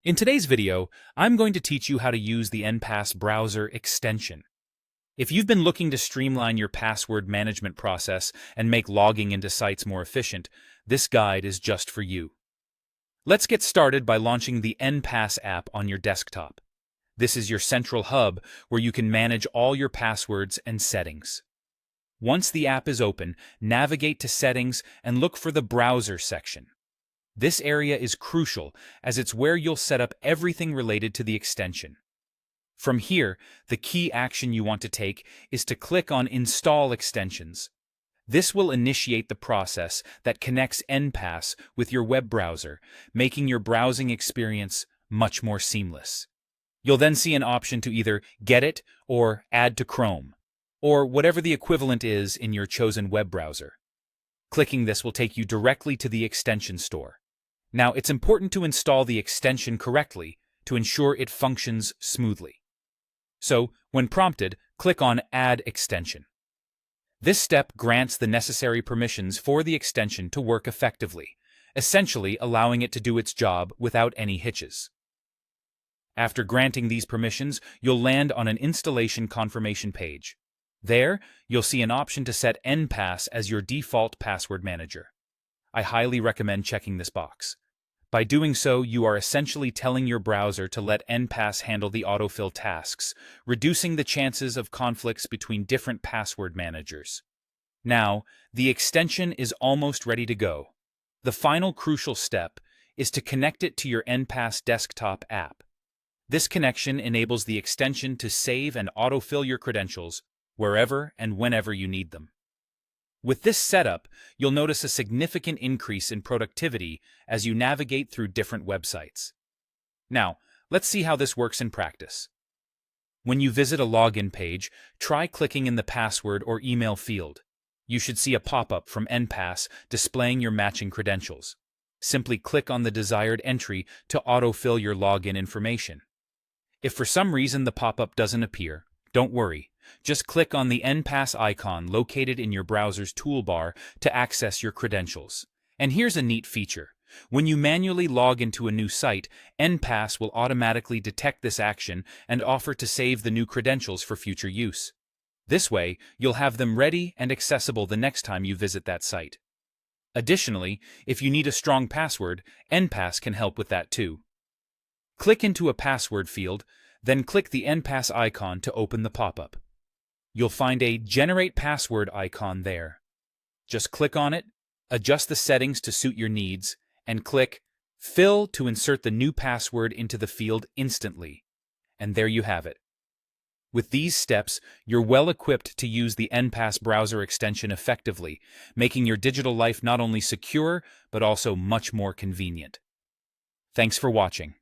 In today's video, I'm going to teach you how to use the Enpass browser extension. If you've been looking to streamline your password management process and make logging into sites more efficient, this guide is just for you. Let's get started by launching the Enpass app on your desktop. This is your central hub where you can manage all your passwords and settings. Once the app is open, navigate to Settings and look for the Browser section. This area is crucial as it's where you'll set up everything related to the extension. From here, the key action you want to take is to click on Install Extensions. This will initiate the process that connects Enpass with your web browser, making your browsing experience much more seamless. You'll then see an option to either get it or add to Chrome, or whatever the equivalent is in your chosen web browser. Clicking this will take you directly to the extension store. Now, it's important to install the extension correctly to ensure it functions smoothly. So, when prompted, click on Add Extension. This step grants the necessary permissions for the extension to work effectively, essentially allowing it to do its job without any hitches. After granting these permissions, you'll land on an installation confirmation page. There, you'll see an option to set Enpass as your default password manager. I highly recommend checking this box. By doing so, you are essentially telling your browser to let Enpass handle the autofill tasks, reducing the chances of conflicts between different password managers. Now, the extension is almost ready to go. The final crucial step is to connect it to your Enpass desktop app. This connection enables the extension to save and autofill your credentials wherever and whenever you need them. With this setup, you'll notice a significant increase in productivity as you navigate through different websites. Now, let's see how this works in practice. When you visit a login page, try clicking in the password or email field. You should see a pop-up from Enpass displaying your matching credentials. Simply click on the desired entry to autofill your login information. If for some reason the pop-up doesn't appear, don't worry. Just click on the Enpass icon located in your browser's toolbar to access your credentials. And here's a neat feature. When you manually log into a new site, Enpass will automatically detect this action and offer to save the new credentials for future use. This way, you'll have them ready and accessible the next time you visit that site. Additionally, if you need a strong password, Enpass can help with that too. Click into a password field, then click the Enpass icon to open the pop-up. You'll find a Generate Password icon there. Just click on it, adjust the settings to suit your needs, and click Fill to insert the new password into the field instantly. And there you have it. With these steps, you're well equipped to use the Enpass browser extension effectively, making your digital life not only secure, but also much more convenient. Thanks for watching.